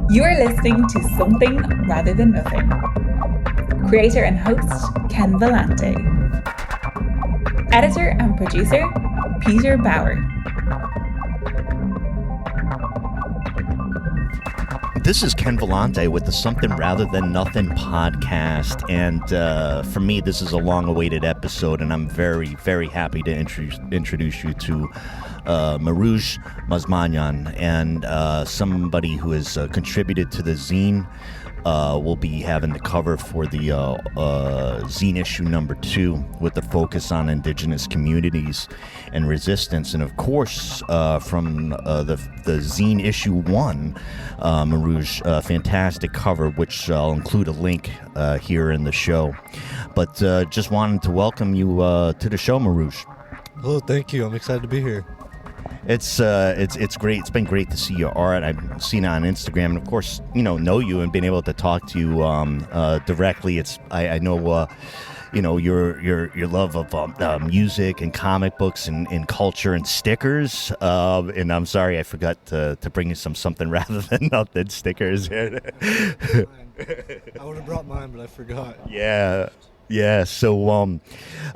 You are listening to Something Rather Than Nothing. Creator and host, Ken Vellante. Editor and producer, Peter Bauer. This is Ken Vellante with the Something Rather Than Nothing podcast, and for me, this is a long-awaited episode, and I'm very, very happy to introduce you to Meruzh Mazmanyan, and somebody who has contributed to the zine. We'll be having the cover for the zine issue number 2 with the focus on indigenous communities and resistance. And of course, from the zine issue 1, Meruzh, fantastic cover, which I'll include a link here in the show. But just wanted to welcome you to the show, Meruzh. Hello, thank you. I'm excited to be here. It's great. It's been great to see your art. I've seen it on Instagram, and of course, know you and been able to talk to you directly. I know, your love of music and comic books and culture and stickers. And I'm sorry I forgot to bring you something rather than nothing stickers. I would have brought mine, but I forgot. Yeah. So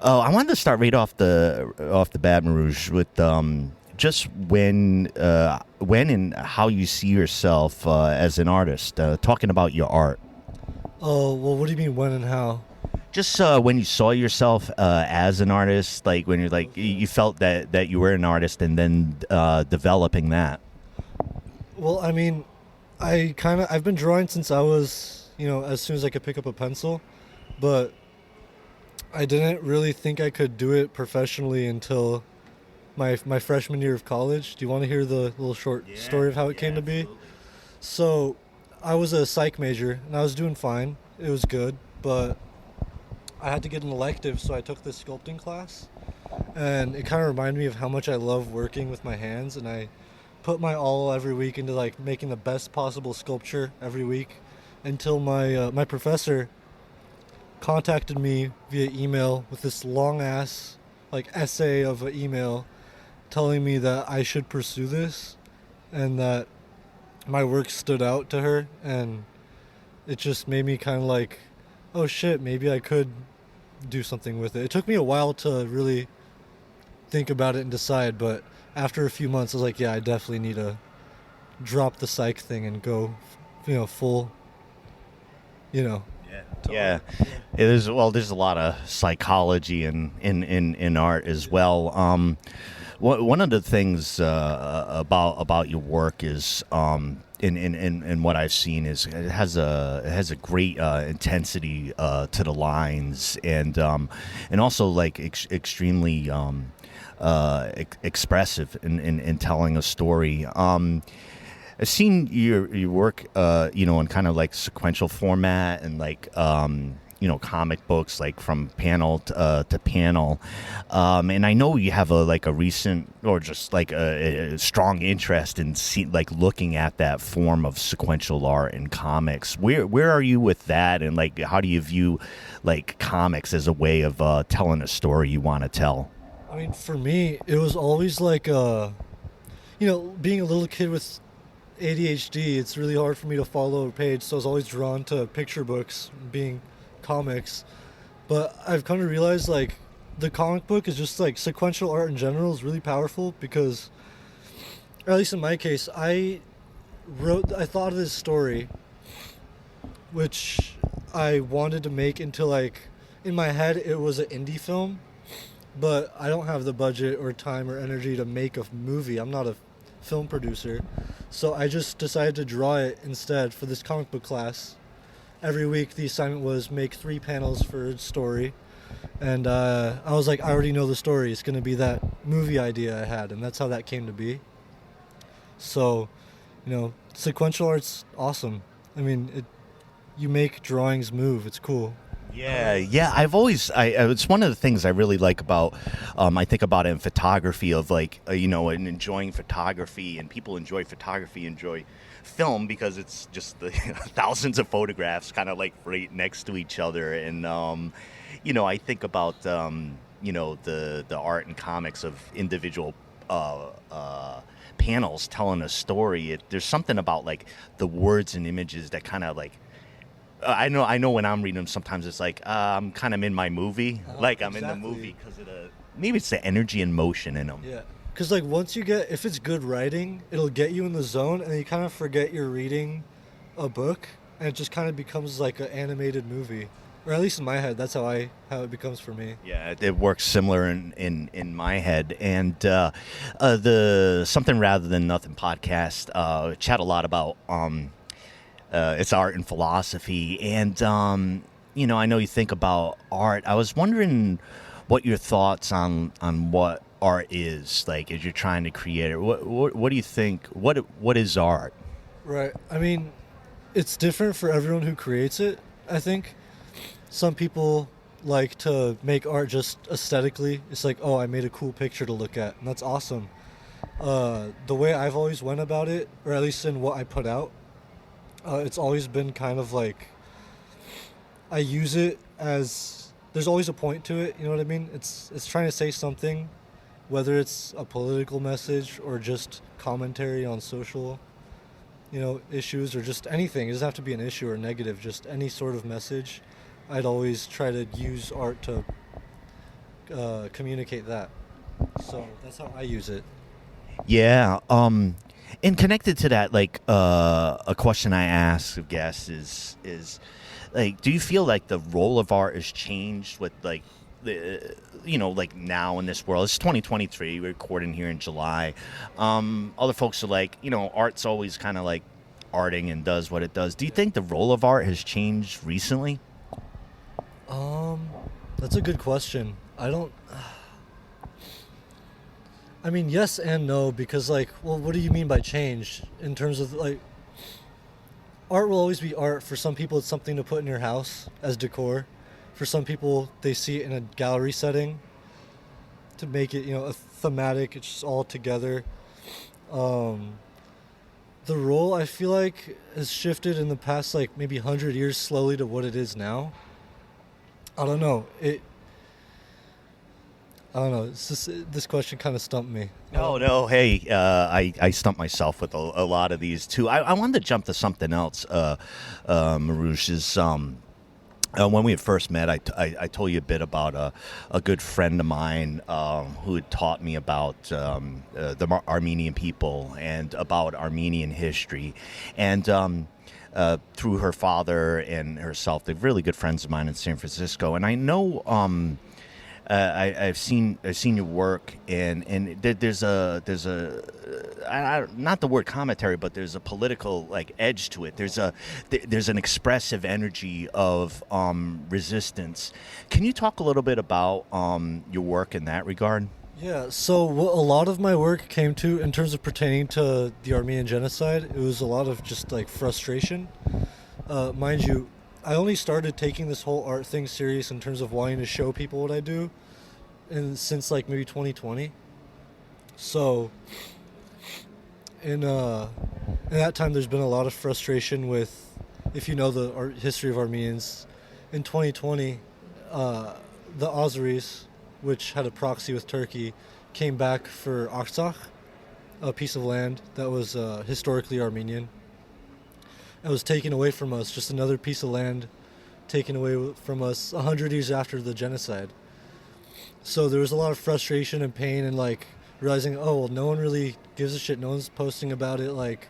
I wanted to start right off the bat, Meruzh, with just when and how you see yourself as an artist, talking about your art. Oh, well, what do you mean when and how? Just when you saw yourself as an artist, like when you're you felt that you were an artist, and then developing that. Well, I mean, I've been drawing since I was, as soon as I could pick up a pencil, but I didn't really think I could do it professionally until my freshman year of college. Do you want to hear the little short story of how it came to be? Absolutely. So I was a psych major, and I was doing fine. It was good, but I had to get an elective, so I took this sculpting class, and it kind of reminded me of how much I love working with my hands, and I put my all every week into making the best possible sculpture every week until my professor contacted me via email with this long ass essay of an email telling me that I should pursue this and that my work stood out to her, and it just made me kind of oh shit, maybe I could do something with it. It took me a while to really think about it and decide, but after a few months I was yeah, I definitely need to drop the psych thing and go full Yeah. It is. Well, there's a lot of psychology in art as well. One of the things about your work is in what I've seen is it has a great intensity to the lines, and also extremely expressive in telling a story. I've seen your work, in kind of sequential format and comic books, from panel to panel. And I know you have a recent or just a strong interest in looking at that form of sequential art in comics. Where are you with that? And how do you view comics as a way of telling a story you want to tell? I mean, for me, it was always being a little kid with ADHD, it's really hard for me to follow a page, so I was always drawn to picture books, being comics. But I've come to realize the comic book is just sequential art in general is really powerful, because, or at least in my case, I thought of this story which I wanted to make into in my head it was an indie film, but I don't have the budget or time or energy to make a movie. I'm not a film producer, so I just decided to draw it instead for this comic book class. Every week the assignment was make 3 panels for a story, and I was I already know the story. It's going to be that movie idea I had, and that's how that came to be. So sequential art's awesome. I mean, you make drawings move. It's cool. Yeah. I've always, it's one of the things I really like about, I think about it in photography of and enjoying photography, and people enjoy photography, enjoy film because it's just the thousands of photographs kind of right next to each other. And, I think about, the art and comics of individual panels telling a story. There's something about like the words and images that kind of like I know when I'm reading them, sometimes it's like I'm kind of in my movie, like I'm exactly. in the movie because of maybe it's the energy and motion in them. Yeah, because like once you get, if it's good writing, it'll get you in the zone, and then you kind of forget you're reading a book, and it just kind of becomes like an animated movie, or at least in my head, that's how it becomes for me. Yeah, it works similar in my head. And the Something Rather Than Nothing podcast chat a lot about it's art and philosophy. And, I know you think about art. I was wondering what your thoughts on what art is, like, as you're trying to create it. What do you think? What is art? Right. I mean, it's different for everyone who creates it, I think. Some people like to make art just aesthetically. It's like, oh, I made a cool picture to look at, and that's awesome. The way I've always went about it, or at least in what I put out, it's always been kind of like, I use it as, there's always a point to it, you know what I mean? It's trying to say something, whether it's a political message or just commentary on social, issues, or just anything. It doesn't have to be an issue or negative, just any sort of message. I'd always try to use art to communicate that. So that's how I use it. Yeah. And connected to that, like a question I ask of guests is like, do you feel like the role of art has changed with like like now in this world? It's 2023. We're recording here in July. Other folks are like, art's always kind of like arting and does what it does. Do you think the role of art has changed recently? That's a good question. I mean, yes and no, because like, well, what do you mean by change in terms of like, art will always be art. For some people, it's something to put in your house as decor. For some people, they see it in a gallery setting to make it, a thematic. It's just all together. The role, I feel like, has shifted in the past, like maybe 100 years slowly to what it is now. I don't know. It's just, this question kind of stumped me. No. Hey, I stumped myself with a lot of these too. I wanted to jump to something else. Meruzh, is when we had first met, I told you a bit about a good friend of mine who had taught me about the Armenian people and about Armenian history, and through her father and herself, they're really good friends of mine in San Francisco, and I know. I've seen your work, and there's a not the word commentary, but there's a political like edge to it. There's an expressive energy of resistance. Can you talk a little bit about your work in that regard? Yeah, so what a lot of my work came to in terms of pertaining to the Armenian genocide, it was a lot of just like frustration. Mind you, I only started taking this whole art thing serious in terms of wanting to show people what I do since like maybe 2020. So in that time, there's been a lot of frustration with, if you know the art history of Armenians, in 2020, the Azeris, which had a proxy with Turkey, came back for Artsakh, a piece of land that was historically Armenian. It was taken away from us, just another piece of land taken away from us 100 years after the genocide. So there was a lot of frustration and pain and like realizing, oh, well, no one really gives a shit. No one's posting about it. Like,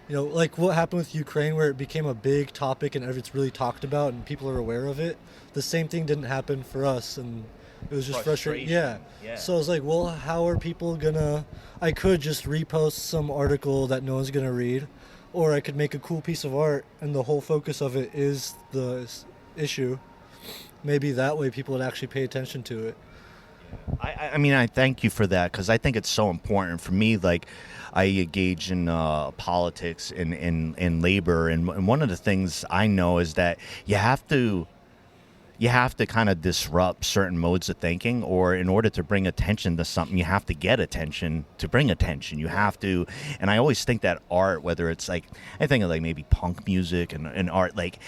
like what happened with Ukraine, where it became a big topic and it's really talked about and people are aware of it. The same thing didn't happen for us, and it was just frustrating. Yeah. So I was like, well, how are people I could just repost some article that no one's gonna read, or I could make a cool piece of art and the whole focus of it is the issue. Maybe that way people would actually pay attention to it. I mean, I thank you for that, because I think it's so important for me. Like, I engage in politics and labor, and one of the things I know is that you have to kind of disrupt certain modes of thinking, or in order to bring attention to something, you have to get attention to bring attention. You have to, and I always think that art, whether it's like, I think of like maybe punk music and art, like,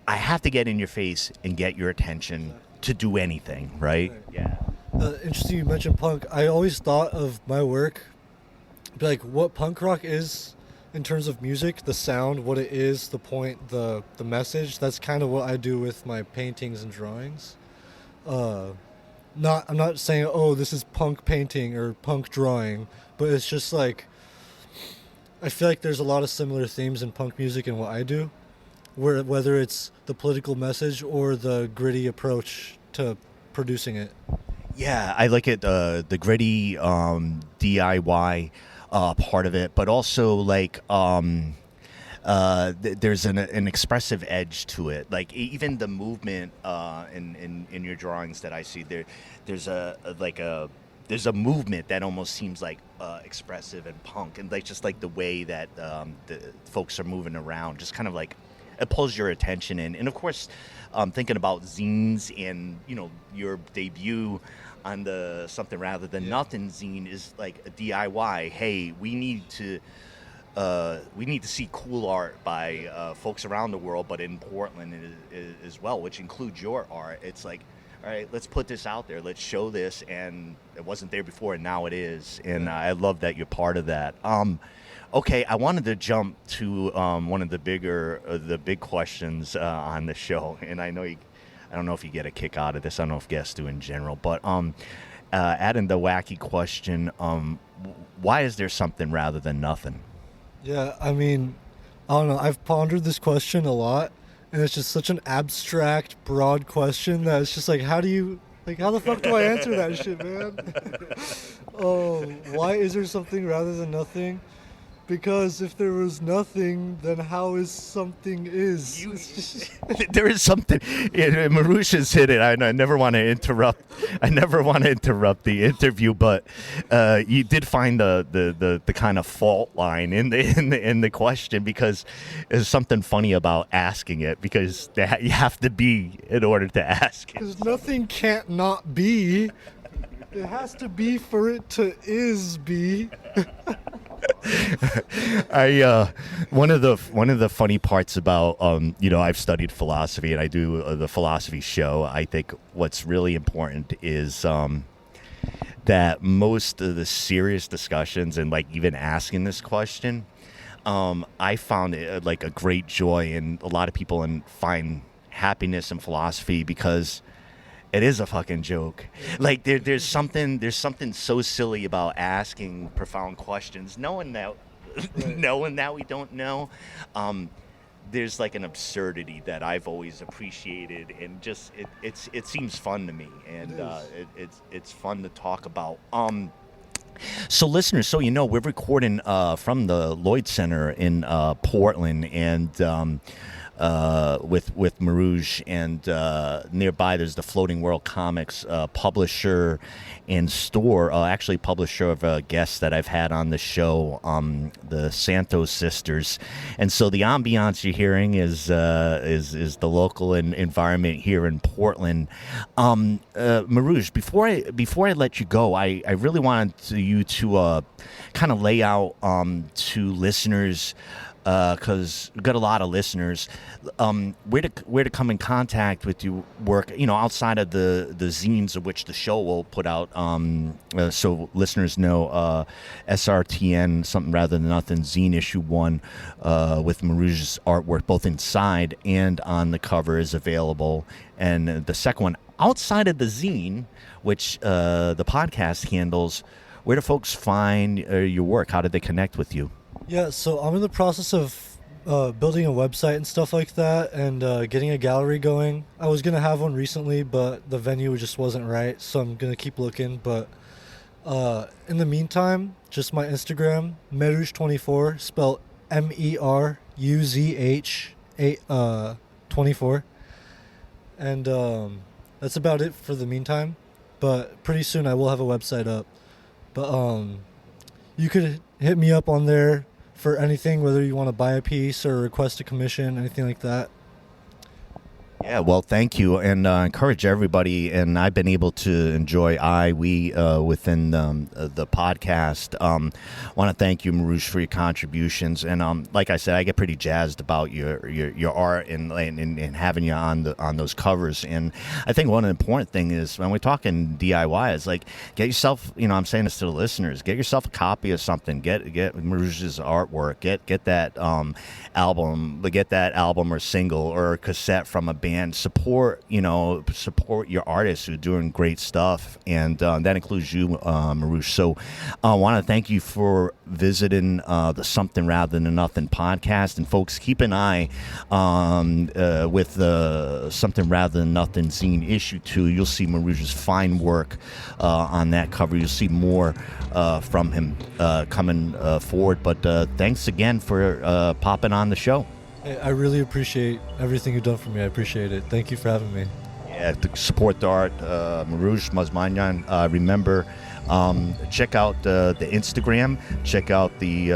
I have to get in your face and get your attention to do anything, right? Yeah. Interesting you mentioned punk. I always thought of my work, like what punk rock is in terms of music, the sound, what it is, the point, the message. That's kind of what I do with my paintings and drawings. I'm not saying, oh, this is punk painting or punk drawing, but it's just like, I feel like there's a lot of similar themes in punk music and what I do, whether it's the political message or the gritty approach to producing it. Yeah, I like it, the gritty DIY part of it, but also like there's an expressive edge to it. Like even the movement in your drawings that I see there's a movement that almost seems like expressive and punk, and like just like the way that the folks are moving around, just kind of like it pulls your attention in. And of course, thinking about zines and your debut on the Something Rather Than Nothing zine is like a DIY. Hey, we need to see cool art by folks around the world, but in Portland as well, which includes your art. It's like, all right, let's put this out there. Let's show this, and it wasn't there before, and now it is. And I love that you're part of that. Okay, I wanted to jump to one of the big questions on the show, and I don't know if you get a kick out of this. I don't know if guests do in general, but adding the wacky question, why is there something rather than nothing? Yeah, I mean, I don't know. I've pondered this question a lot, and it's just such an abstract, broad question that it's just like, how the fuck do I answer that shit, man? Oh, why is there something rather than nothing? Because if there was nothing, then how is something is? There is something. Meruzh has hit it. I never want to interrupt. I never want to interrupt the interview, but you did find the kind of fault line in the question, because there's something funny about asking it, because you have to be in order to ask it. Because nothing can't not be. It has to be for it to is be. One of the funny parts about I've studied philosophy and I do the philosophy show. I think what's really important is that most of the serious discussions and like even asking this question, I found it like a great joy, and a lot of people find happiness in philosophy because it is a fucking joke. Like there's something so silly about asking profound questions, knowing that we don't know. There's like an absurdity that I've always appreciated, and just it seems fun to me, and it's fun to talk about. So listeners, so we're recording from the Lloyd Center in Portland, and with Meruzh, and nearby there's the Floating World Comics publisher and store, actually publisher of a guest that I've had on the show, the Santos sisters. And so the ambiance you're hearing is the local environment here in Portland. Meruzh, before I let you go, I really wanted you to kind of lay out to listeners, because we've got a lot of listeners, where to come in contact with your work, outside of the zines of which the show will put out, so listeners know, SRTN, Something Rather Than Nothing, zine issue 1, with Meruzh's artwork both inside and on the cover is available, and the second one outside of the zine, which the podcast handles. Where do folks find your work? How did they connect with you? Yeah, so I'm in the process of building a website and stuff like that, and getting a gallery going. I was going to have one recently, but the venue just wasn't right, so I'm going to keep looking. But in the meantime, just my Instagram, Meruzh24, spelled Meruzh 24. And that's about it for the meantime. But pretty soon I will have a website up. But you could hit me up on there for anything, whether you want to buy a piece or request a commission, anything like that. Yeah, well, thank you, and encourage everybody. And I've been able to enjoy we within the podcast. Want to thank you, Meruzh, for your contributions. And like I said, I get pretty jazzed about your art and having you on those covers. And I think one of the important thing is when we're talking DIY, is like get yourself. I'm saying this to the listeners: get yourself a copy of something. Get Meruzh's artwork. Get that album. Get that album or single or cassette from a band. Support your artists who are doing great stuff, and that includes you, Meruzh. So I want to thank you for visiting the Something Rather Than Nothing podcast. And folks, keep an eye with the Something Rather Than Nothing zine issue 2. You'll see Meruzh's fine work on that cover. You'll see more from him coming forward. But thanks again for popping on the show. I really appreciate everything you've done for me. I appreciate it. Thank you for having me. Yeah, to support the art, Meruzh Mazmanyan. Remember, check out the Instagram. Check out the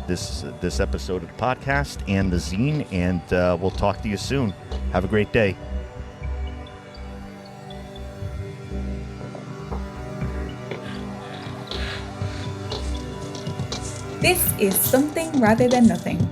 this episode of the podcast and the zine, and we'll talk to you soon. Have a great day. This is Something Rather Than Nothing.